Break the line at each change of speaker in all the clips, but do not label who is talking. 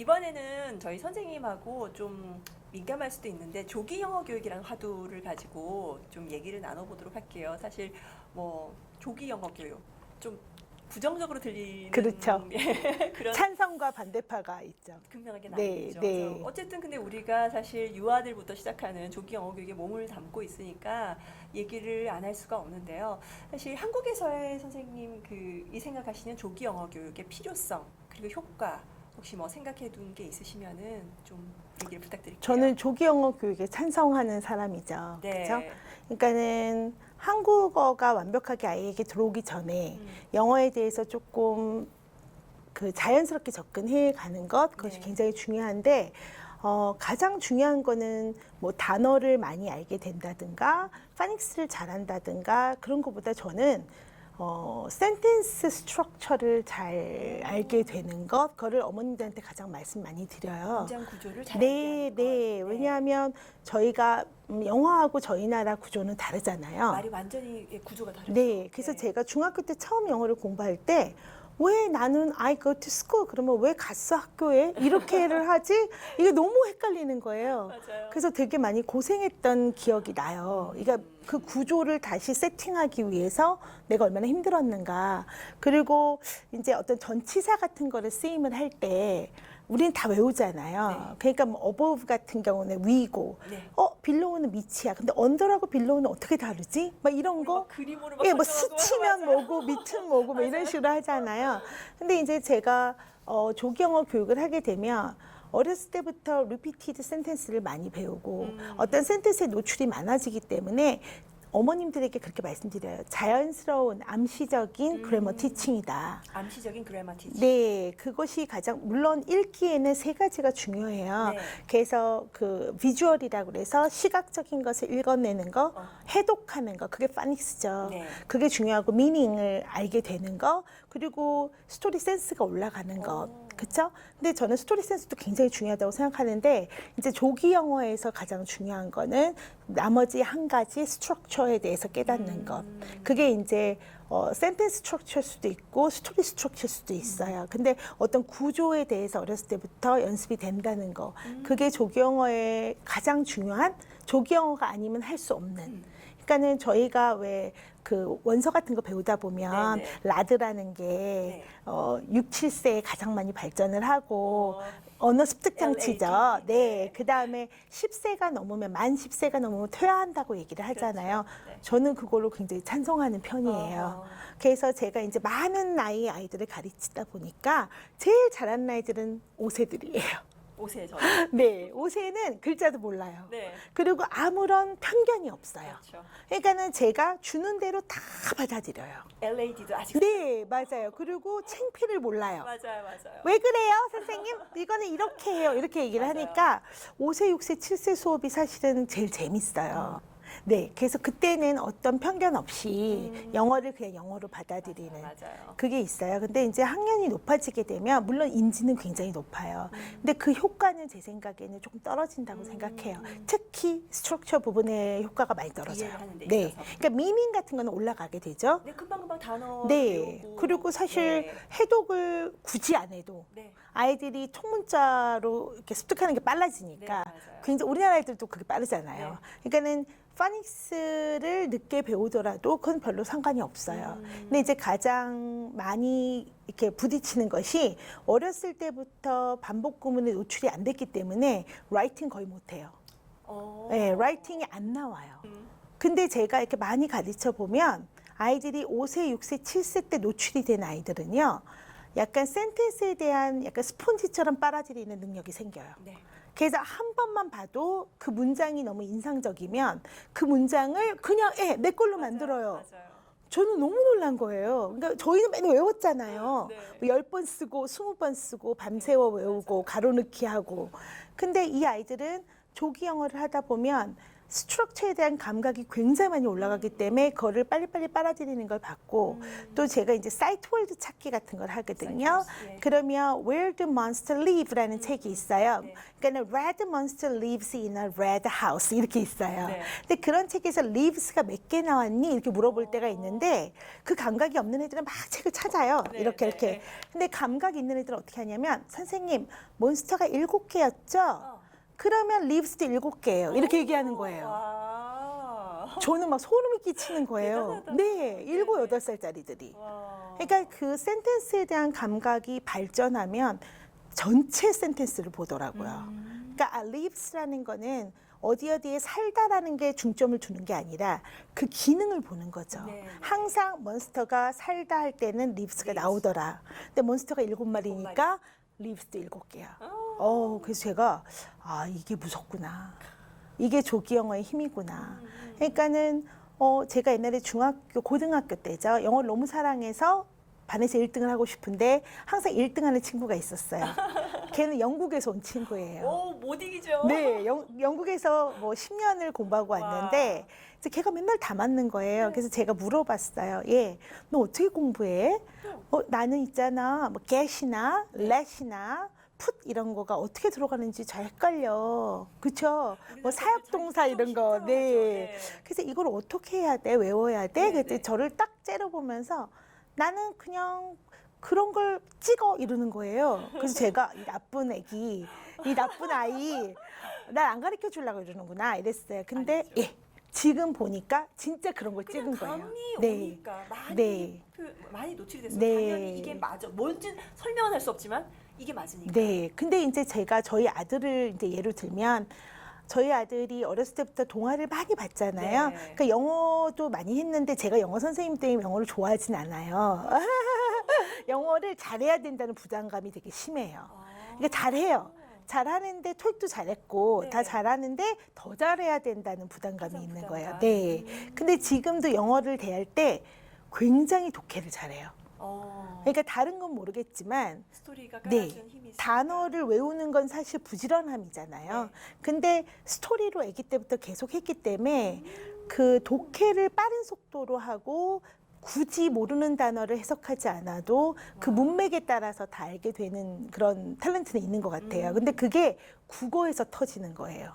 이번에는 저희 선생님하고 좀 민감할 수도 있는데 조기 영어 교육이라는 화두를 가지고 좀 얘기를 나눠보도록 할게요. 사실 뭐 조기 영어 교육 좀 부정적으로 들리는
그렇죠.
그런
찬성과 반대파가 있죠.
극명하게
네,
나뉘죠.
네.
그래서 어쨌든 근데 우리가 사실 유아들부터 시작하는 조기 영어 교육에 몸을 담고 있으니까 얘기를 안 할 수가 없는데요. 사실 한국에서의 선생님 이 생각하시는 조기 영어 교육의 필요성 그리고 효과 혹시 뭐 생각해 둔 게 있으시면은 좀 얘기를 부탁드릴게요.
저는 조기 영어 교육에 찬성하는 사람이죠.
네.
그렇죠? 그러니까는 한국어가 완벽하게 아이에게 들어오기 전에 영어에 대해서 조금 그 자연스럽게 접근해 가는 것 그것이
네.
굉장히 중요한데 가장 중요한 거는 뭐 단어를 많이 알게 된다든가 파닉스를 잘한다든가 그런 것보다 저는 센텐스 스트럭처를 잘 알게 되는 것 그거를 어머님들한테 가장 말씀 많이 드려요.
문장 구조를 잘
네,
알게 하는
네.
것.
왜냐하면 저희가 영어하고 저희 나라 구조는 다르잖아요.
말이 완전히 구조가 다르죠.
네, 그래서 제가 중학교 때 처음 영어를 공부할 때 왜 나는 I go to school 그러면 왜 갔어 학교에 이렇게를 하지 이게 너무 헷갈리는 거예요.
맞아요.
그래서 되게 많이 고생했던 기억이 나요. 그러니까 그 구조를 다시 세팅하기 위해서 내가 얼마나 힘들었는가. 그리고 이제 어떤 전치사 같은 거를 쓰임을 할 때 우리는 다 외우잖아요.
네.
그러니까 뭐 above 같은 경우는 위고,
네.
below는 밑이야. 근데 under하고 below는 어떻게 다르지? 막 이런 거.
막 그림으로 막
예, 뭐
설정하고
스치면
맞아요.
뭐고 밑은 뭐고 뭐 이런 식으로 하잖아요. 근데 이제 제가 조기 영어 교육을 하게 되면 어렸을 때부터 리피티드 센텐스를 많이 배우고 어떤 센텐스에 노출이 많아지기 때문에 어머님들에게 그렇게 말씀드려요. 자연스러운 암시적인 그래머 티칭이다.
암시적인 그래머 티칭.
네, 그것이 가장 물론 읽기에는 세 가지가 중요해요.
네.
그래서 그 비주얼이라고 그래서 시각적인 것을 읽어내는 거, 해독하는 거, 그게 파닉스죠.
네.
그게 중요하고 미닝을 알게 되는 거, 그리고 스토리 센스가 올라가는 것. 그렇죠? 근데 저는 스토리 센스도 굉장히 중요하다고 생각하는데 이제 조기 영어에서 가장 중요한 거는 나머지 한 가지 스트럭처에 대해서 깨닫는 것. 그게 이제 센텐스 스트럭처일 수도 있고 스토리 스트럭처일 수도 있어요. 근데 어떤 구조에 대해서 어렸을 때부터 연습이 된다는 거. 그게 조기 영어의 가장 중요한 조기 영어가 아니면 할 수 없는. 그러니까는 저희가 왜 그 원서 같은 거 배우다 보면
네네.
라드라는 게 6, 7세에 가장 많이 발전을 하고 언어 습득 장치죠.
LAD.
네. 그다음에 10세가 넘으면 만 10세가 넘으면 퇴화한다고 얘기를 하잖아요.
네.
저는 그걸로 굉장히 찬성하는 편이에요. 그래서 제가 이제 많은 나이의 아이들을 가르치다 보니까 제일 잘하는 아이들은 5세들이에요.
5세 저는.
네, 5세는 글자도 몰라요.
네.
그리고 아무런 편견이 없어요.
그렇죠.
그러니까는 제가 주는 대로 다 받아들여요.
LAD도 아직
네, 맞아요. 그리고 창피를 몰라요.
맞아요, 맞아요.
왜 그래요, 선생님? 이거는 이렇게 해요. 이렇게 얘기를
맞아요.
하니까 5세, 6세, 7세 수업이 사실은 제일 재밌어요. 네, 그래서 그때는 어떤 편견 없이 영어를 그냥 영어로 받아들이는
맞아요.
그게 있어요. 근데 이제 학년이 높아지게 되면 물론 인지는 굉장히 높아요. 근데 그 효과는 제 생각에는 조금 떨어진다고 생각해요. 특히 스트럭처 부분의 효과가 많이 떨어져요.
이해하는 데
네,
있어서.
그러니까 미밍 같은 거는 올라가게 되죠.
네, 금방금방 단어
네.
배우고.
그리고 사실
네.
해독을 굳이 안 해도
네.
아이들이 통문자로 이렇게 습득하는 게 빨라지니까
네, 맞아요.
굉장히 우리나라 아이들도 그게 빠르잖아요.
네.
그러니까는 파닉스를 늦게 배우더라도 그건 별로 상관이 없어요. 근데 이제 가장 많이 이렇게 부딪히는 것이 어렸을 때부터 반복 구문에 노출이 안 됐기 때문에 라이팅 거의 못 해요. 네, 라이팅이 안 나와요. 근데 제가 이렇게 많이 가르쳐 보면 아이들이 5세, 6세, 7세 때 노출이 된 아이들은요. 약간 센텐스에 대한 약간 스폰지처럼 빨아들이는 능력이 생겨요.
네.
그래서 한 번만 봐도 그 문장이 너무 인상적이면 그 문장을 그냥 내 걸로 만들어요.
맞아요.
저는 너무 놀란 거예요. 그러니까 저희는 맨날 외웠잖아요.
네.
뭐 10번 쓰고 20번 쓰고 밤새워 외우고 가로넣기 하고. 근데 이 아이들은 조기 영어를 하다 보면 스트럭처에 대한 감각이 굉장히 많이 올라가기 때문에 그거를 빨리빨리 빨아들이는 걸 봤고 또 제가 이제 사이트 월드 찾기 같은 걸 하거든요.
사이트 월드, 예.
그러면 Where do monsters live라는 책이 있어요.
네.
그러니까 Red monster lives in a red house 이렇게 있어요.
네.
근데 그런 책에서 lives가 몇 개 나왔니 이렇게 물어볼 때가 있는데 그 감각이 없는 애들은 막 책을 찾아요.
네,
이렇게
네,
이렇게.
네.
근데 감각이 있는 애들은 어떻게 하냐면 선생님 몬스터가 7개였죠? 그러면 lives도 7개예요. 이렇게 얘기하는 거예요.
와.
저는 막 소름이 끼치는 거예요.
대단하다.
네, 7,
네, 네.
8살짜리들이.
와.
그러니까 그 센텐스에 대한 감각이 발전하면 전체 센텐스를 보더라고요. 그러니까 lives라는 거는 어디에 살다라는 게 중점을 두는 게 아니라 그 기능을 보는 거죠.
네, 네.
항상 몬스터가 살다 할 때는 lives가
lives.
나오더라. 근데 몬스터가 7마리니까 lives도 7개야. 그래서 제가 이게 무섭구나. 이게 조기 영어의 힘이구나. 그러니까는 제가 옛날에 중학교, 고등학교 때죠. 영어를 너무 사랑해서 반에서 1등을 하고 싶은데 항상 1등하는 친구가 있었어요. 걔는 영국에서 온 친구예요.
오, 못 이기죠.
네, 영국에서 뭐 10년을 공부하고 왔는데 이제 걔가 맨날 다 맞는 거예요. 그래서 제가 물어봤어요. 얘, 너 어떻게 공부해? 나는 있잖아, 뭐 get이나 let이나 put 이런 거가 어떻게 들어가는지 잘 헷갈려. 그렇죠? 뭐 사역동사 이런 거. 네. 그래서 이걸 어떻게 해야 돼? 외워야 돼?
네,
그때
네.
저를 딱 째려보면서 나는 그냥 그런 걸 찍어 이러는 거예요. 그래서 제가 이 나쁜 애기, 이 나쁜 아이, 날 안 가르쳐 주려고 이러는구나 이랬어요. 근데
아니죠.
예, 지금 보니까 진짜 그런 걸
그냥
찍은 거예요.
감이
네.
오니까 많이
네.
많이 노출이 돼서
네.
당연히 이게 맞아. 뭔지 설명은 할 수 없지만 이게 맞으니까.
네. 근데 이제 제가 저희 아들을 이제 예를 들면 저희 아들이 어렸을 때부터 동화를 많이 봤잖아요.
네.
그러니까 영어도 많이 했는데 제가 영어 선생님 때문에 영어를 좋아하진 않아요. 영어를 잘해야 된다는 부담감이 되게 심해요. 그러니까 잘해요. 잘하는데 토익도 잘했고
네.
다 잘하는데 더 잘해야 된다는 부담감이
항상
있는
부담감.
거예요. 네. 근데 지금도 영어를 대할 때 굉장히 독해를 잘해요. 그러니까 다른 건 모르겠지만
스토리가
네,
깔아준 힘이 있으니까.
단어를 외우는 건 사실 부지런함이잖아요.
네.
근데 스토리로 아기 때부터 계속 했기 때문에 그 독해를 빠른 속도로 하고 굳이 모르는 단어를 해석하지 않아도 그 문맥에 따라서 다 알게 되는 그런 탤런트는 있는 것 같아요. 근데 그게 국어에서 터지는 거예요.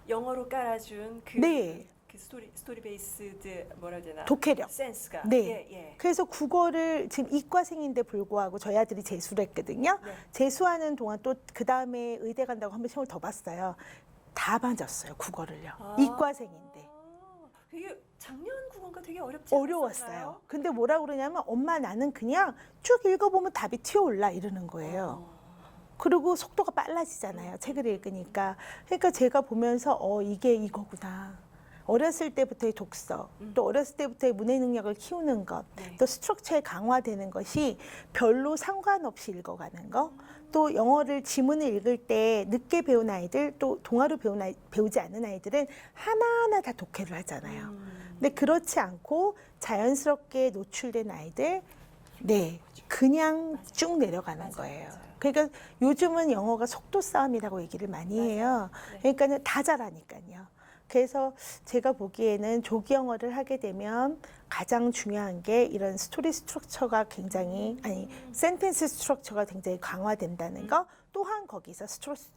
영어로 깔아준 그,
네.
그 스토리 베이스드 뭐라 해야 되나?
독해력.
센스가.
네.
예, 예.
그래서 국어를 지금 이과생인데 불구하고 저희 아들이 재수를 했거든요.
네.
재수하는 동안 또 그 다음에 의대 간다고 한 번 시험을 더 봤어요. 다 맞았어요, 국어를요.
아.
이과생인데.
되게 작년 국어가 되게 어렵지 않았었나요?
어려웠어요. 근데 뭐라 그러냐면 엄마 나는 그냥 쭉 읽어보면 답이 튀어올라 이러는 거예요. 그리고 속도가 빨라지잖아요. 책을 읽으니까. 그러니까 제가 보면서 이게 이거구나. 어렸을 때부터의 독서, 또 어렸을 때부터의 문해 능력을 키우는 것,
네.
또 스트럭처에 강화되는 것이 별로 상관없이 읽어가는 거, 또 영어를 지문을 읽을 때 늦게 배운 아이들, 또 동화로 배우지 않는 아이들은 하나하나 다 독해를 하잖아요. 근데 그렇지 않고 자연스럽게 노출된 아이들, 네, 그냥
맞아요.
쭉 내려가는
맞아요,
거예요.
맞아요.
그러니까 요즘은 영어가 속도 싸움이라고 얘기를 많이 해요.
네.
그러니까 다 잘하니까요. 그래서 제가 보기에는 조기 영어를 하게 되면 가장 중요한 게 이런 스토리 스트럭처가 굉장히 센텐스 스트럭처가 굉장히 강화된다는 거. 또한 거기서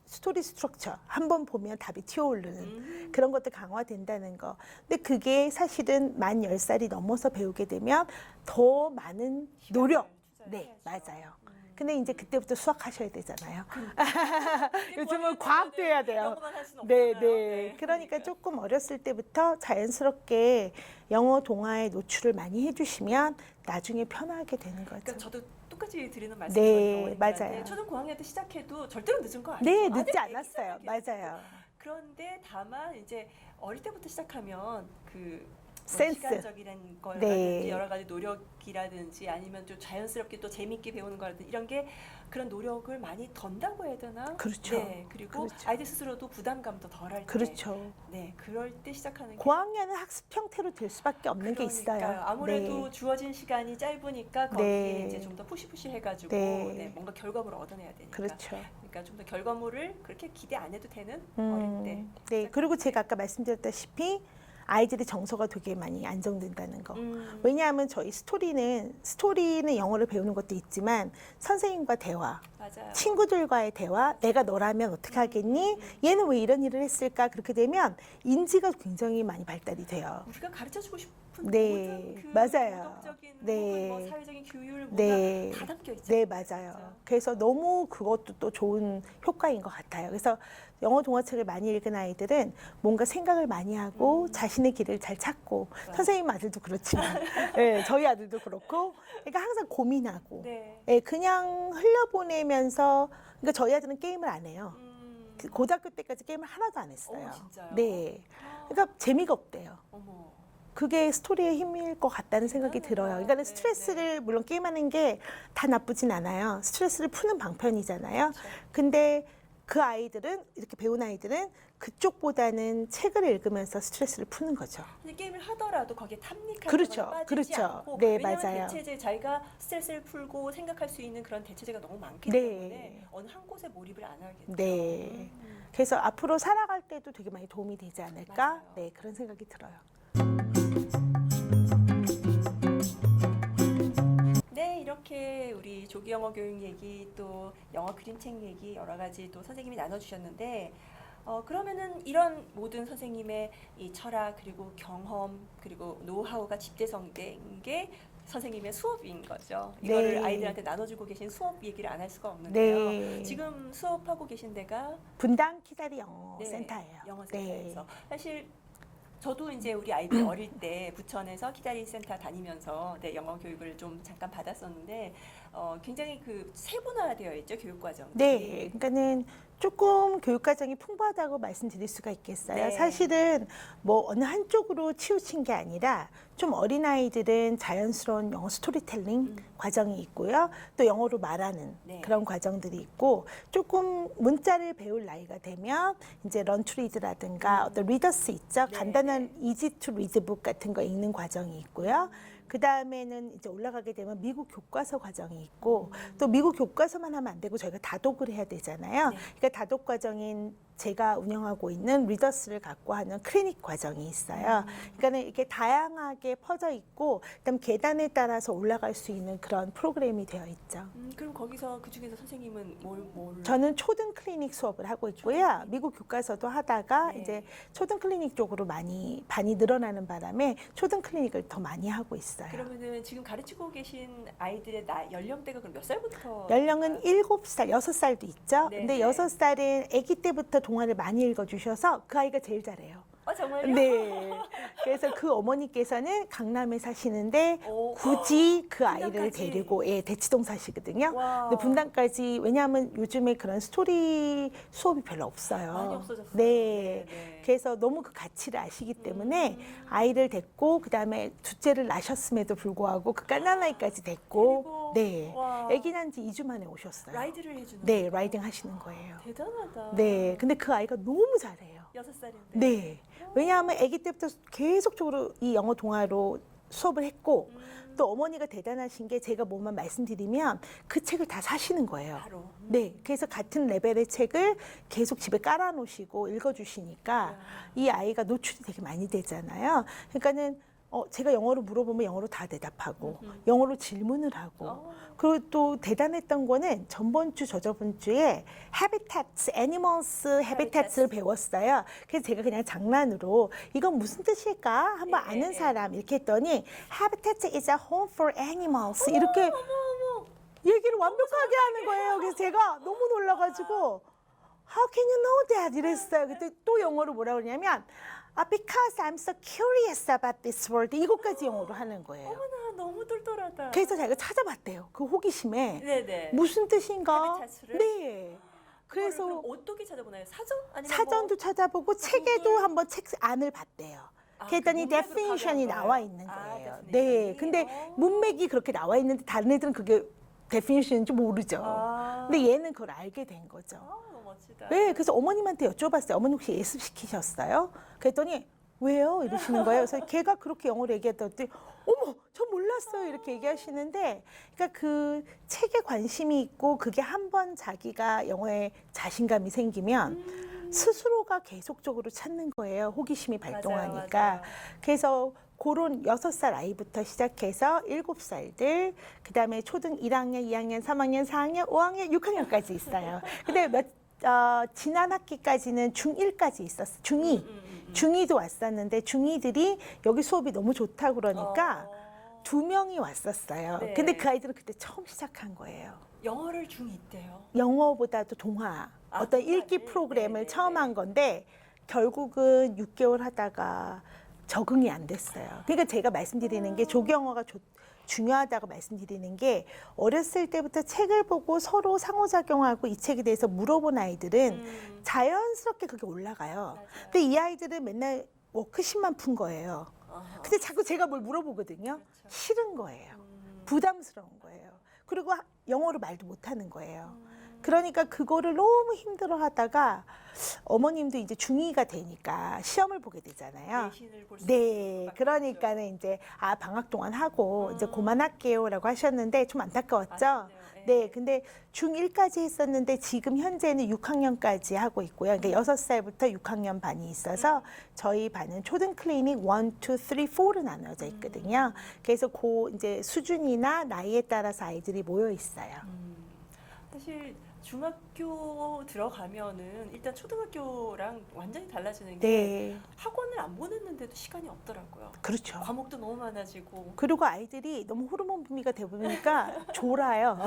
스토리 스트럭처 한 번 보면 답이 튀어오르는 그런 것도 강화된다는 거. 근데 그게 사실은 만 10살이 넘어서 배우게 되면 더 많은 노력.
투자를
네,
해야죠.
맞아요. 근데 이제 그때부터 수학하셔야 되잖아요.
근데
요즘은 과학도 해야 돼요.
영어만 할 수는
네,
없잖아요.
네. 그러니까 조금 어렸을 때부터 자연스럽게 영어 동화에 노출을 많이 해주시면 나중에 편하게 되는 거죠.
그러니까 저도 똑같이 드리는
네,
말씀이거든요.
맞아요.
초등 고학년 때 시작해도 절대로 늦은 거 아니에요.
네,
아직
늦지
애기잖아요,
않았어요.
계속.
맞아요.
그런데 다만 이제 어릴 때부터 시작하면 그
센스.
시간적인 거라든지
네.
여러 가지 노력이라든지 아니면 좀 자연스럽게 또 재밌게 배우는 거라든지 이런 게 그런 노력을 많이 던다고 해야 되나?
그렇죠.
네, 그리고
그렇죠.
아이들 스스로도 부담감도 덜할 때.
그렇죠.
네, 그럴 때 시작하는 게
고학년은 학습 형태로 될 수밖에 없는 게 있어요.
그러니까요. 아무래도
네.
주어진 시간이 짧으니까 거기에
네.
이제 좀 더 푸시푸시 해가지고
네.
네, 뭔가 결과물을 얻어내야 되니까.
그렇죠.
그러니까 그러니까 좀 더 결과물을 그렇게 기대 안 해도 되는 어릴 때.
네, 그리고 제가 아까 말씀드렸다시피 아이들의 정서가 되게 많이 안정된다는 거. 왜냐하면 저희 스토리는 영어를 배우는 것도 있지만 선생님과 대화,
맞아요.
친구들과의 대화, 내가 너라면 어떻게 하겠니? 얘는 왜 이런 일을 했을까? 그렇게 되면 인지가 굉장히 많이 발달이 돼요.
우리가 가르쳐주고 싶은
네,
모든 그
맞아요.
도덕적인
네.
혹은 뭐 사회적인 규율 뭐가
네.
다 담겨 있죠.
네, 맞아요. 그래서 너무 그것도 또 좋은 효과인 것 같아요. 그래서 영어 동화책을 많이 읽은 아이들은 뭔가 생각을 많이 하고 자신의 길을 잘 찾고 선생님 아들도 그렇지만 네, 저희 아들도 그렇고 그러니까 항상 고민하고
네.
네, 그냥 흘려보내면서 그러니까 저희 아들은 게임을 안 해요. 그 고등학교 때까지 게임을 하나도 안 했어요.
진짜요?
네. 그러니까 재미가 없대요.
어머.
그게 스토리의 힘일 것 같다는 생각이 들어요. 그러니까
네,
스트레스를 물론 게임하는 게 다 나쁘진 않아요. 스트레스를 푸는 방편이잖아요.
그렇죠.
근데 그 아이들은 이렇게 배운 아이들은 그쪽보다는 책을 읽으면서 스트레스를 푸는 거죠.
근데 게임을 하더라도 거기에 탐닉하는
그렇죠.
거나 빠지지
그렇죠.
않고
네,
왜냐하면
맞아요.
대체제 자기가 스트레스를 풀고 생각할 수 있는 그런 대체제가 너무 많기
네.
때문에 어느 한 곳에 몰입을 안 하겠죠.
네. 그래서 앞으로 살아갈 때도 되게 많이 도움이 되지 않을까?
맞아요.
네, 그런 생각이 들어요.
네, 이렇게 우리 조기 영어 교육 얘기 또 영어 그림책 얘기 여러 가지 또 선생님이 나눠주셨는데 그러면은 이런 모든 선생님의 이 철학 그리고 경험 그리고 노하우가 집대성된 게 선생님의 수업인 거죠. 이거를
네.
아이들한테 나눠주고 계신 수업 얘기를 안 할 수가 없는데요.
네.
지금 수업하고 계신 데가
분당 키다리 영어
네,
센터예요.
영어
네.
센터에서 사실 저도 이제 우리 아이들 어릴 때 부천에서 키다리 센터 다니면서 네, 영어 교육을 좀 잠깐 받았었는데 굉장히 그 세분화되어 있죠 교육 과정.
네, 그러니까는 조금 교육 과정이 풍부하다고 말씀드릴 수가 있겠어요.
네.
사실은 뭐 어느 한쪽으로 치우친 게 아니라 좀 어린 아이들은 자연스러운 영어 스토리텔링 과정이 있고요. 또 영어로 말하는
네.
그런 과정들이 있고 조금 문자를 배울 나이가 되면 이제 런투리드라든가 어떤 리더스 있죠.
네,
간단한 이지 투 리드북 같은 거 읽는 과정이 있고요. 그 다음에는 이제 올라가게 되면 미국 교과서 과정이 있고 또 미국 교과서만 하면 안 되고 저희가 다독을 해야 되잖아요.
네.
그러니까 다독 과정인 제가 운영하고 있는 리더스를 갖고 하는 클리닉 과정이 있어요. 그러니까는 이렇게 다양하게 퍼져 있고 그다음 계단에 따라서 올라갈 수 있는 그런 프로그램이 되어 있죠.
그럼 거기서 그 중에서 선생님은 뭘
저는 초등 클리닉 수업을 하고 있고요. 미국 교과서도 하다가
네.
이제 초등 클리닉 쪽으로 많이 늘어나는 바람에 초등 클리닉을 더 많이 하고 있어요.
그러면은 지금 가르치고 계신 아이들의 연령대가 그럼 몇 살부터?
연령은 7살, 6살도 있죠.
네,
근데
네.
6살은 아기 때부터 동화를 많이 읽어주셔서 그 아이가 제일 잘해요.
정말요?
네. 그래서 그 어머니께서는 강남에 사시는데
오,
굳이 그 아이를
분당까지?
데리고 대치동 사시거든요.
와.
근데 분당까지 왜냐하면 요즘에 그런 스토리 수업이 별로 없어요.
많이 없어졌어요.
네.
네.
그래서 너무 그 가치를 아시기 때문에 아이를 데리고 그다음에 둘째를 낳으셨음에도 불구하고 그 깐난아이까지 데리고
데리고?
네.
와.
아기 난 지 2주 만에 오셨어요.
라이드를 해주는
네,
거예요?
라이딩 하시는 거예요.
대단하다.
네. 근데 그 아이가 너무 잘해요.
6살인데.
네. 왜냐하면 아기 때부터 계속적으로 이 영어 동화로 수업을 했고 또 어머니가 대단하신 게 제가 뭐만 말씀드리면 그 책을 다 사시는 거예요.
바로.
네. 그래서 같은 레벨의 책을 계속 집에 깔아놓으시고 읽어주시니까 이 아이가 노출이 되게 많이 되잖아요. 그러니까는 제가 영어로 물어보면 영어로 다 대답하고 영어로 질문을 하고 그리고 또 대단했던 거는 전번 주 저저번 주에 habitats, animals habitat을 배웠어요. 그래서 제가 그냥 장난으로 이건 무슨 뜻일까? 한번
예,
아는
예.
사람 이렇게 했더니 habitat is a home for animals 이렇게 얘기를 완벽하게 하는 거예요. 그래서 제가 너무 놀라가지고 How can you know that? 이랬어요. 그때 또 영어로 뭐라 그러냐면 Because I'm so curious about this world. 이것까지 영어로 하는 거예요.
어머나 너무 똘똘하다.
그래서 자기가 찾아봤대요. 그 호기심에
네네.
무슨 뜻인가?
헤비타스를?
네.
그래서
그래서
어떻게 찾아보나요? 사전? 아니면
사전도
뭐
찾아보고 책에도
구글?
한번 책 안을 봤대요.
아,
그랬더니
그 문맥으로
definition이
가져온
나와
거예요?
있는
아,
거예요.
definition이?
네. 근데 문맥이 그렇게 나와 있는데 다른 애들은 그게 definition인지 모르죠.
아.
근데 얘는 그걸 알게 된 거죠.
너무 멋지다.
네, 그래서 어머님한테 여쭤봤어요. 어머니 혹시 예습시키셨어요? 그랬더니 왜요? 이러시는 거예요. 그래서 걔가 그렇게 영어를 얘기했더니 어머, 저 몰랐어요 이렇게 얘기하시는데, 그러니까 그 책에 관심이 있고 그게 한번 자기가 영어에 자신감이 생기면 스스로가 계속적으로 찾는 거예요. 호기심이 발동하니까.
맞아요.
그래서 그런 6살 아이부터 시작해서 7살들, 그다음에 초등 1학년, 2학년, 3학년, 4학년, 5학년, 6학년까지 있어요. 근데 지난 학기까지는 중1까지 있었어요. 중2. 중2도 왔었는데 중2들이 여기 수업이 너무 좋다 그러니까 2명이 왔었어요.
네.
근데 그 아이들은 그때 처음 시작한 거예요.
영어를 중2 때요.
영어보다도 동화, 어떤
동화를?
읽기 프로그램을
네네네.
처음 한 건데 결국은 6개월 하다가 적응이 안 됐어요. 그러니까 제가 말씀드리는 게 조기영어가 중요하다고 말씀드리는 게, 어렸을 때부터 책을 보고 서로 상호작용하고 이 책에 대해서 물어본 아이들은 자연스럽게 그게 올라가요.
맞아요.
근데 이 아이들은 맨날 워크शी트만 푼 거예요.
아하.
근데 자꾸 제가 뭘 물어보거든요.
그렇죠.
싫은 거예요. 부담스러운 거예요. 그리고 영어로 말도 못하는 거예요. 그러니까 그거를 너무 힘들어 하다가 어머님도 이제 중2가 되니까 시험을 보게 되잖아요.
내신을 볼수
네, 그러니까는 이제 방학 동안 하고 이제 그만할게요라고 하셨는데 좀 안타까웠죠.
아쉽네요.
네, 근데 중1까지 했었는데 지금 현재는 6학년까지 하고 있고요. 그러니까 6살부터 6학년 반이 있어서 저희 반은 초등 클리닉 1, 2, 3, 4로 나눠져 있거든요. 그래서 그 이제 수준이나 나이에 따라서 아이들이 모여 있어요.
사실 중학교 들어가면은 일단 초등학교랑 완전히 달라지는 게
네,
학원을 안 보냈는데도 시간이 없더라고요.
그렇죠.
과목도 너무 많아지고.
그리고 아이들이 너무 호르몬 분비가 되다 보니까 졸아요.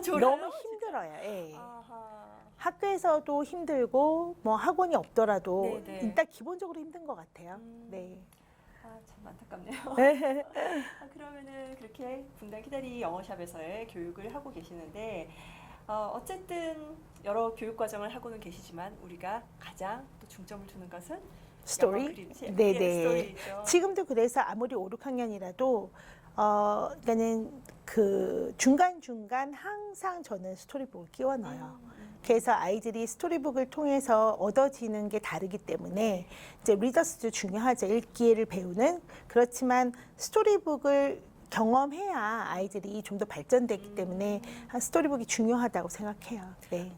졸아요?
너무 힘들어요. 예.
아하.
학교에서도 힘들고 뭐 학원이 없더라도
네네.
일단 기본적으로 힘든 것 같아요. 네.
참 안타깝네요. 그러면은 그렇게 분당 키다리 영어샵에서의 교육을 하고 계시는데, 어쨌든 여러 교육 과정을 하고는 계시지만 우리가 가장 또 중점을 두는 것은
스토리?
영어 그림책,
네네.
예, 스토리죠.
지금도 그래서 아무리 5, 6학년이라도 그러니까는 그 중간중간 항상 저는 스토리북을 끼워 넣어요. 그래서 아이들이 스토리북을 통해서 얻어지는 게 다르기 때문에 이제 리더스도 중요하죠. 읽기를 배우는. 그렇지만 스토리북을 경험해야 아이들이 좀 더 발전되기 때문에 스토리북이 중요하다고 생각해요. 네.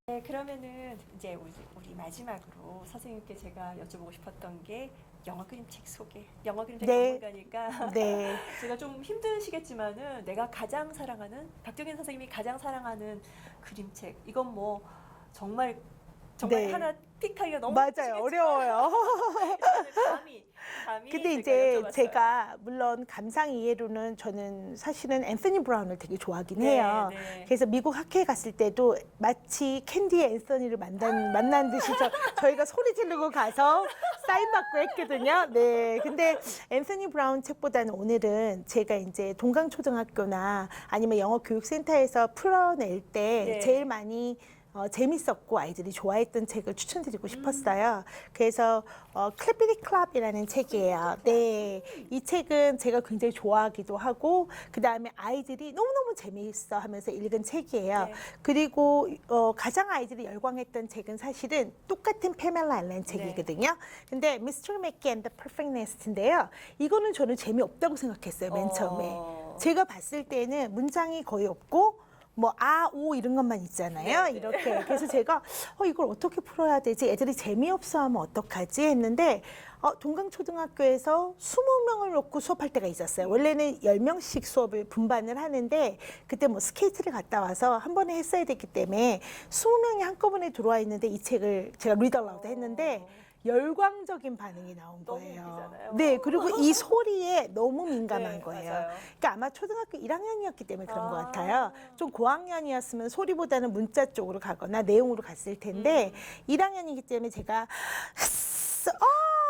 네, 그러면은 이제 우리 마지막으로 선생님께 제가 여쭤보고 싶었던 게 영어 그림책 소개. 영어 그림책
네.
전문가니까
네.
제가 좀 힘드시겠지만은 내가 가장 사랑하는, 박정현 선생님이 가장 사랑하는 그림책. 이건 뭐 정말
네.
하나 픽하기가 너무
맞아요.
힘드시겠지만
어려워요.
감히
근데
제가
이제
여쭤봤어요.
제가 물론 감상 이해로는 저는 사실은 앤서니 브라운을 되게 좋아하긴 해요.
네.
그래서 미국 학회에 갔을 때도 마치 캔디 앤서니를 만난 듯이 저희가 소리 지르고 가서 사인 받고 했거든요. 네. 근데 앤서니 브라운 책보다는 오늘은 제가 이제 동강초등학교나 아니면 영어교육센터에서 풀어낼 때
네.
제일 많이 재밌었고 아이들이 좋아했던 책을 추천드리고 싶었어요. 그래서 클래피디 클럽이라는 책이에요. 네, 이 책은 제가 굉장히 좋아하기도 하고 그 다음에 아이들이 너무너무 재미있어 하면서 읽은 책이에요.
네.
그리고 가장 아이들이 열광했던 책은 사실은 똑같은 페멜라 앨런 책이거든요. 근데 Mr. Mackey and the Perfect Nest인데요. 이거는 저는 재미없다고 생각했어요. 맨 처음에. 제가 봤을 때는 문장이 거의 없고 뭐 오 이런 것만 있잖아요.
네, 네.
이렇게. 그래서 제가 이걸 어떻게 풀어야 되지? 애들이 재미없어 하면 어떡하지? 했는데 동강초등학교에서 20명을 놓고 수업할 때가 있었어요. 원래는 10명씩 수업을 분반을 하는데 그때 뭐 스케이트를 갔다 와서 한 번에 했어야 됐기 때문에 20명이 한꺼번에 들어와 있는데 이 책을 제가 리드 알라우드 했는데 열광적인 반응이 나온
너무
거예요.
웃기잖아요.
네, 그리고 이 소리에 너무 민감한
네,
거예요.
맞아요.
그러니까 아마 초등학교 1학년이었기 때문에 그런 것
아.
같아요. 좀 고학년이었으면 소리보다는 문자 쪽으로 가거나 내용으로 갔을 텐데 1학년이기 때문에 제가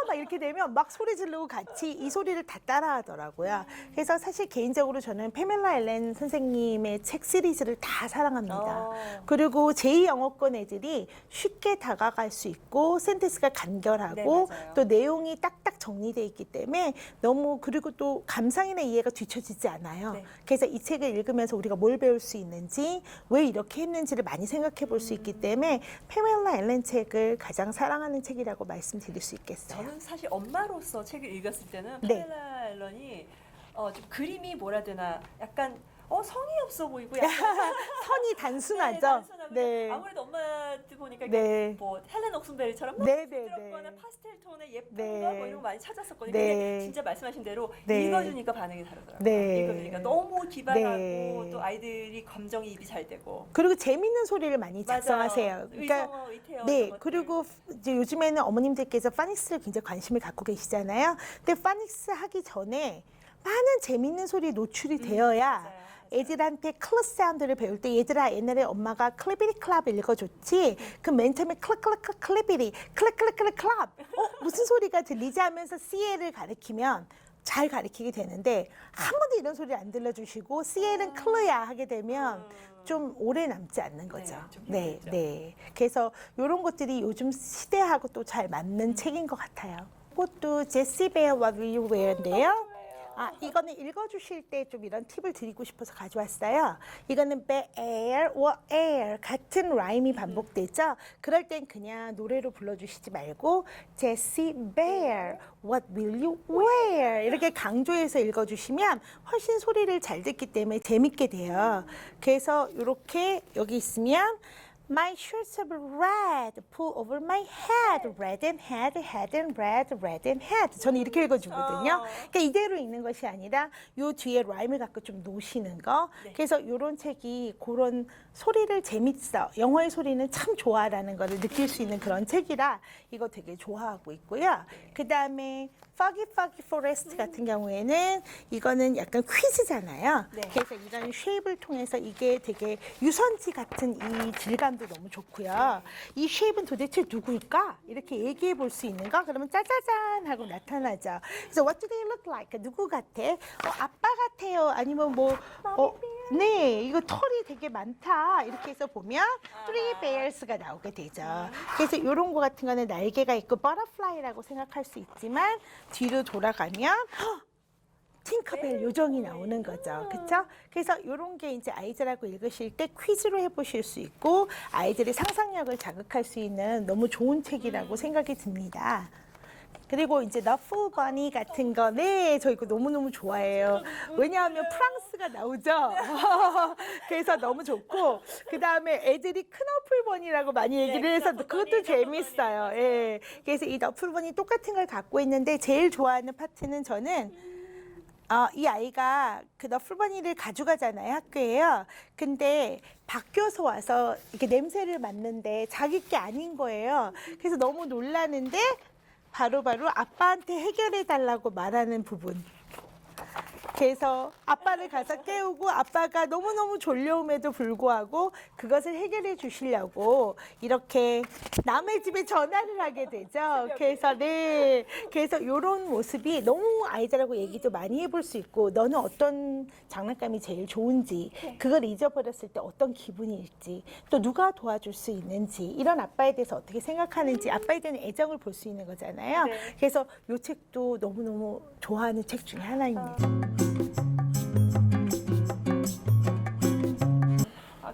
막 이렇게 되면 막 소리 지르고 같이 이 소리를 다 따라하더라고요. 그래서 사실 개인적으로 저는 패밀라 엘렌 선생님의 책 시리즈를 다 사랑합니다. 그리고 제2영어권 애들이 쉽게 다가갈 수 있고 센텐스가 간결하고
네, 맞아요.
또 내용이 딱딱 정리되어 있기 때문에 너무 그리고 또 감상이나 이해가 뒤처지지 않아요.
네.
그래서 이 책을 읽으면서 우리가 뭘 배울 수 있는지 왜 이렇게 했는지를 많이 생각해 볼 수 있기 때문에 패밀라 엘렌 책을 가장 사랑하는 책이라고 말씀드릴 수 있겠어요.
저는 사실 엄마로서 책을 읽었을 때는
네.
파멜라 앨런이 좀 그림이 뭐라 해야 되나 약간 성의 없어 보이고 약간
선이 단순하죠.
단순하고
네.
아무래도 엄마들 보니까
네.
이렇게 뭐 헬렌 옥슨베리처럼 막
네, 네,
부드럽거나
네.
파스텔 톤의 예쁜
네.
거 뭐 이런 거 많이 찾았었거든요.
네.
근데 진짜 말씀하신 대로
네.
읽어주니까 반응이 다르더라고요.
네.
읽어주니까 너무 기발하고
네.
또 아이들이 감정이입이 잘 되고
그리고 재밌는 소리를 많이 작성하세요.
맞아요.
그러니까
의성어, 의태어
네,
이런 것들.
그리고 이제 요즘에는 어머님들께서 파닉스를 굉장히 관심을 갖고 계시잖아요. 근데 파닉스 하기 전에 많은 재밌는 소리에 노출이 되어야
맞아요.
애들한테 클래스 사운드를 배울 때 얘들아 옛날에 엄마가 클리비리 클럽 읽어줬지 그 맨 처음에 클릭클릭 클리비리 클릭클릭 클럽 무슨 소리가 들리지 하면서 CL을 가리키면 잘 가리키게 되는데 한 번도 이런 소리 안 들려주시고 CL은 클리야 하게 되면 좀 오래 남지 않는 거죠.
좀
네,
힘들죠.
네. 그래서 이런 것들이 요즘 시대하고 또 잘 맞는 책인 것 같아요. 이것도 제시 베어 What Will You Wear인데요. 이거는 읽어주실 때 좀 이런 팁을 드리고 싶어서 가져왔어요. 이거는 bear or air 같은 라임이 반복되죠. 그럴 땐 그냥 노래로 불러주시지 말고 Jessie Bear, what will you wear? 이렇게 강조해서 읽어주시면 훨씬 소리를 잘 듣기 때문에 재밌게 돼요. 그래서 이렇게 여기 있으면 My shirts are red, pull over my head, red and head, head and red, red and head. 저는 이렇게 읽어주거든요. 그러니까 이대로 읽는 것이 아니라 요 뒤에 라임을 갖고 좀 놓으시는 거. 그래서 이런 책이 그런 소리를 재밌어. 영어의 소리는 참 좋아라는 거를 느낄 수 있는 그런 책이라 이거 되게 좋아하고 있고요. 그 다음에 Foggy Foggy Forest 같은 경우에는 이거는 약간 퀴즈잖아요.
네.
그래서 이런 쉐입을 통해서 이게 되게 유선지 같은 이 질감도 너무 좋고요. 이 쉐입은 도대체 누구일까? 이렇게 얘기해 볼 수 있는가? 그러면 짜자잔 하고 나타나죠. 그래서 What do they look like? 누구 같아? 아빠 같아요. 아니면 뭐 네, 이거 털이 되게 많다. 이렇게 해서 보면 Three Bears가 나오게 되죠. 그래서 이런 거 같은 거는 날개가 있고 Butterfly라고 생각할 수 있지만 뒤로 돌아가면 팅커벨 요정이 나오는 거죠. 그렇죠? 그래서 이런 게 이제 아이들하고 읽으실 때 퀴즈로 해보실 수 있고 아이들의 상상력을 자극할 수 있는 너무 좋은 책이라고 생각이 듭니다. 그리고 이제 너프 버니 같은 거, 네, 저 이거 너무너무 좋아해요. 왜냐하면 프랑스가 나오죠. 그래서 너무 좋고, 그 다음에 애들이 크너플 버니라고 많이 얘기를 해서 그것도 재밌어요. 예. 그래서 이 너플 버니 똑같은 걸 갖고 있는데 제일 좋아하는 파트는 저는 이 아이가 그 너플버니를 가져가잖아요, 학교에요. 근데 바뀌어서 와서 이렇게 냄새를 맡는데 자기 게 아닌 거예요. 그래서 너무 놀라는데 바로바로 아빠한테 해결해 달라고 말하는 부분. 그래서 아빠를 가서 깨우고 아빠가 너무너무 졸려움에도 불구하고 그것을 해결해 주시려고 이렇게 남의 집에 전화를 하게 되죠. 그래서 네, 그래서 이런 모습이 너무 아이들하고 얘기도 많이 해볼 수 있고 너는 어떤 장난감이 제일 좋은지 그걸 잊어버렸을 때 어떤 기분일지 또 누가 도와줄 수 있는지 이런 아빠에 대해서 어떻게 생각하는지 아빠에 대한 애정을 볼 수 있는 거잖아요.
네.
그래서 이 책도 너무너무 좋아하는 책 중에 하나입니다.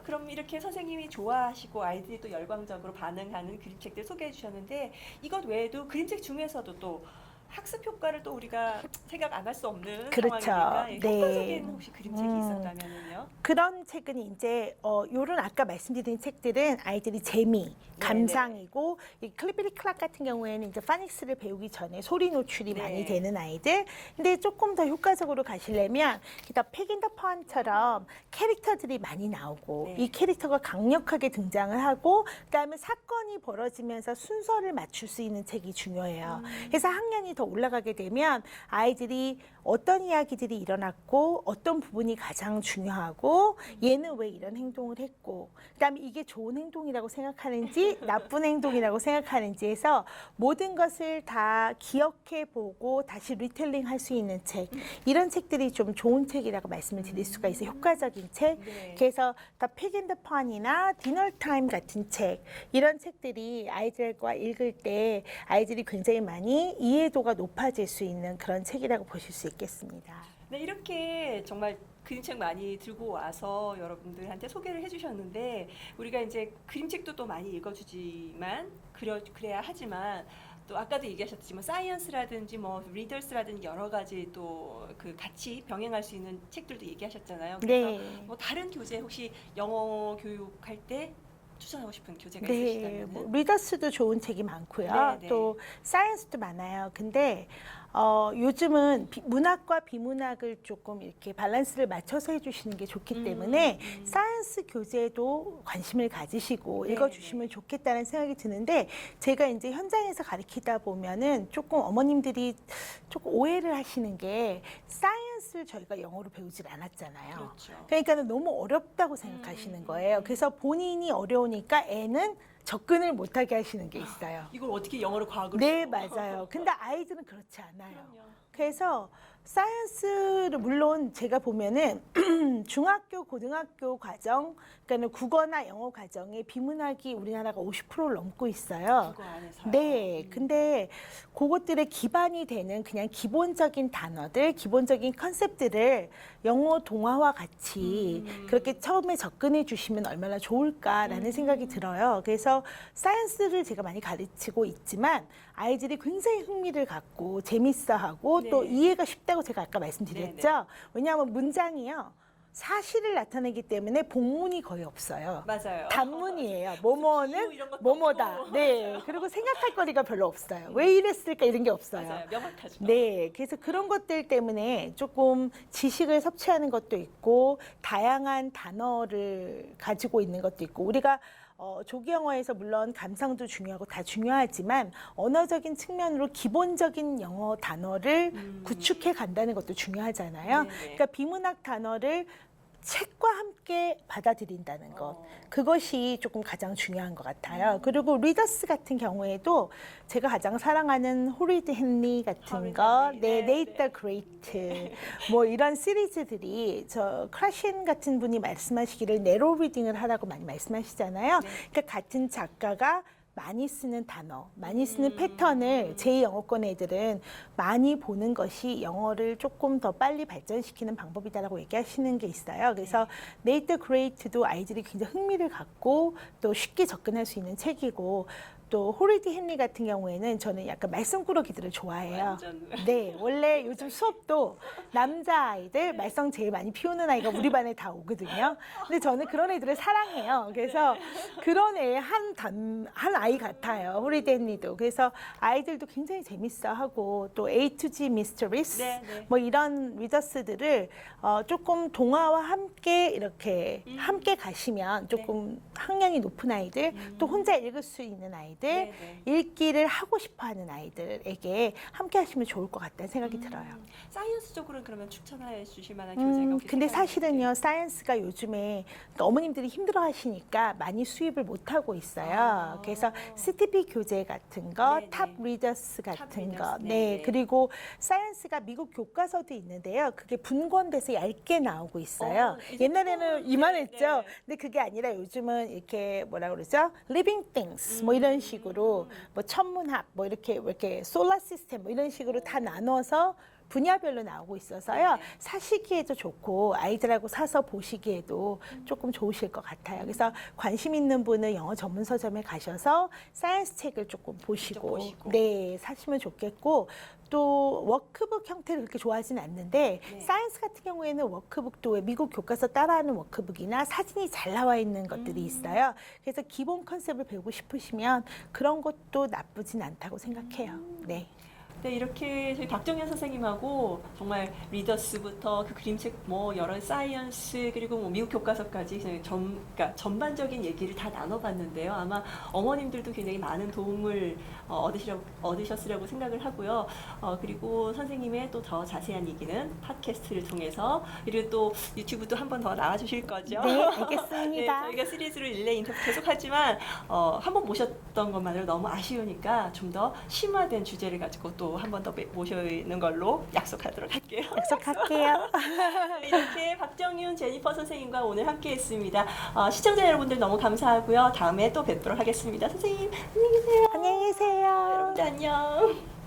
그럼 이렇게 선생님이 좋아하시고 아이들이 또 열광적으로 반응하는 그림책들 소개해 주셨는데 이것 외에도 그림책 중에서도 또 학습 효과를 또 우리가 생각 안 할 수 없는
그렇죠.
상황이니까
네.
효과적인 혹시 그림책이 있었다면요?
그런 책은 이제 요런 아까 말씀드린 책들은 아이들이 재미, 감상이고 이 클리비리 클락 같은 경우에는 이제 파닉스를 배우기 전에 소리 노출이
네.
많이 되는 아이들. 근데 조금 더 효과적으로 가시려면 더 팩인 더 펀처럼 캐릭터들이 많이 나오고
네.
이 캐릭터가 강력하게 등장을 하고 그다음에 사건이 벌어지면서 순서를 맞출 수 있는 책이 중요해요. 그래서 학년이 더 올라가게 되면 아이들이 어떤 이야기들이 일어났고 어떤 부분이 가장 중요하고 얘는 왜 이런 행동을 했고 그다음에 이게 좋은 행동이라고 생각하는지 나쁜 행동이라고 생각하는지 해서 모든 것을 다 기억해 보고 다시 리텔링 할 수 있는 책 이런 책들이 좀 좋은 책이라고 말씀을 드릴 수가 있어요. 효과적인 책.
네.
그래서 더 픽 앤 더 펀이나 디너 타임 같은 책 이런 책들이 아이들과 읽을 때 아이들이 굉장히 많이 이해도가 높아질 수 있는 그런 책이라고 보실 수 있겠습니다.
네, 이렇게 정말 그림책 많이 들고 와서 여러분들한테 소개를 해주셨는데 우리가 이제 그림책도 또 많이 읽어주지만 그래야 하지만 또 아까도 얘기하셨지만 사이언스라든지 뭐 리더스라든지 여러 가지 또 그 같이 병행할 수 있는 책들도 얘기하셨잖아요. 그래서
네.
뭐 다른 교재 혹시 영어 교육할 때 추천하고 싶은 교재가
네,
있으시다면
뭐 리더스도 좋은 책이 많고요.
네, 네.
또 사이언스도 많아요. 근데 요즘은 문학과 비문학을 조금 이렇게 밸런스를 맞춰서 해주시는 게 좋기 때문에 사이언스 교재도 관심을 가지시고
네,
읽어주시면 좋겠다는 생각이 드는데 제가 이제 현장에서 가르치다 보면은 조금 어머님들이 조금 오해를 하시는 게 사이언스를 저희가 영어로 배우질 않았잖아요.
그렇죠.
그러니까 너무 어렵다고 생각하시는 거예요. 그래서 본인이 어려우니까 애는 접근을 못하게 하시는 게 있어요.
이걸 어떻게 영어로 과학으로
네,
써?
맞아요. 근데 아이들은 그렇지 않아요.
그럼요.
그래서 사이언스를 물론 제가 보면은 중학교, 고등학교 과정, 그러니까 국어나 영어 과정에 비문학이 우리나라가 50%를 넘고 있어요.
그거 안에서요.
네, 근데 그것들의 기반이 되는 그냥 기본적인 단어들, 기본적인 컨셉들을 영어 동화와 같이 그렇게 처음에 접근해 주시면 얼마나 좋을까라는 생각이 들어요. 그래서 사이언스를 제가 많이 가르치고 있지만 아이들이 굉장히 흥미를 갖고 재밌어하고 또
네.
이해가 쉽다고 제가 아까 말씀드렸죠. 왜냐하면 문장이요. 사실을 나타내기 때문에 복문이 거의 없어요.
맞아요.
단문이에요.
비유
뭐뭐는
이런 것도
뭐뭐다.
없고.
네. 그리고 생각할 거리가 별로 없어요. 왜 이랬을까 이런 게 없어요.
맞아요. 명확하죠.
네, 그래서 그런 것들 때문에 조금 지식을 섭취하는 것도 있고 다양한 단어를 가지고 있는 것도 있고 우리가 조기 영어에서 물론 감상도 중요하고 다 중요하지만 언어적인 측면으로 기본적인 영어 단어를 구축해 간다는 것도 중요하잖아요.
네네.
그러니까 비문학 단어를 책과 함께 받아들인다는 것. 그것이 조금 가장 중요한 것 같아요. 그리고 리더스 같은 경우에도 제가 가장 사랑하는 호리드 헨리 같은
호리드
거,
헨리.
네,
네,
네이터 그레이트, 뭐 이런 시리즈들이 저 크라신 같은 분이 말씀하시기를 내로 리딩을 하라고 많이 말씀하시잖아요. 그러니까 같은 작가가 많이 쓰는 단어, 많이 쓰는 패턴을 제2영어권 애들은 많이 보는 것이 영어를 조금 더 빨리 발전시키는 방법이다라고 얘기하시는 게 있어요. 그래서 네이터 그레이트도 아이들이 굉장히 흥미를 갖고 또 쉽게 접근할 수 있는 책이고 또 호리드 헨리 같은 경우에는 저는 약간 말썽꾸러기들을 좋아해요.
완전.
네, 원래 요즘 수업도 남자아이들 말썽 제일 많이 피우는 아이가 우리 반에 다 오거든요. 근데 저는 그런 애들을 사랑해요. 그래서 그런 애의 한 아이 같아요. 호리드 헨리도. 그래서 아이들도 굉장히 재밌어하고 또 A to G Mysteries
네, 네.
뭐 이런 리더스들을 조금 동화와 함께 이렇게 함께 가시면 조금 학량이 높은 아이들 또 혼자 읽을 수 있는 아이들
네,
읽기를 하고 싶어하는 아이들에게 함께 하시면 좋을 것 같다는 생각이 들어요.
사이언스적으로는 그러면 추천해 주실 만한 교재가 혹시
근데
생각나는지?
사실은요 사이언스가 요즘에 그러니까 어머님들이 힘들어 하시니까 많이 수입을 못 하고 있어요. 그래서 스티피 교재 같은 거,
네네.
탑 리더스 같은 거,
리더스,
네.
네네.
그리고 사이언스가 미국 교과서도 있는데요. 그게 분권돼서 얇게 나오고 있어요.
이제
옛날에는
조금,
이만했죠.
네.
근데 그게 아니라 요즘은 이렇게 뭐라 그러죠? Living things 뭐 이런 식으로 뭐 천문학 뭐 이렇게 솔라 시스템 뭐 이런 식으로 다 나눠서 분야별로 나오고 있어서요.
네네.
사시기에도 좋고 아이들하고 사서 보시기에도 조금 좋으실 것 같아요. 그래서 관심 있는 분은 영어 전문 서점에 가셔서 사이언스 책을 조금 보시고,
보시고.
네, 사시면 좋겠고 또 워크북 형태를 그렇게 좋아하진 않는데
네.
사이언스 같은 경우에는 워크북도 왜 미국 교과서 따라하는 워크북이나 사진이 잘 나와 있는 것들이 있어요. 그래서 기본 컨셉을 배우고 싶으시면 그런 것도 나쁘진 않다고 생각해요. 네.
네, 이렇게 저희 박정현 선생님하고 정말 리더스부터 그 그림책 뭐 여러 사이언스 그리고 뭐 미국 교과서까지 그러니까 전반적인 얘기를 다 나눠봤는데요. 아마 어머님들도 굉장히 많은 도움을 얻으셨으라고 생각을 하고요. 그리고 선생님의 또 더 자세한 얘기는 팟캐스트를 통해서 그리고 또 유튜브도 한 번 더 나와주실 거죠.
네,
네,
알겠습니다.
저희가 시리즈로 릴레이 인터뷰 계속하지만 한 번 모셨던 것만으로 너무 아쉬우니까 좀 더 심화된 주제를 가지고 또 한 번 더 모시는 걸로 약속하도록 할게요.
약속할게요.
이렇게 박정윤 제니퍼 선생님과 오늘 함께했습니다. 시청자 여러분들 너무 감사하고요. 다음에 또 뵙도록 하겠습니다. 선생님 안녕히 계세요.
안녕히 계세요.
여러분들 안녕.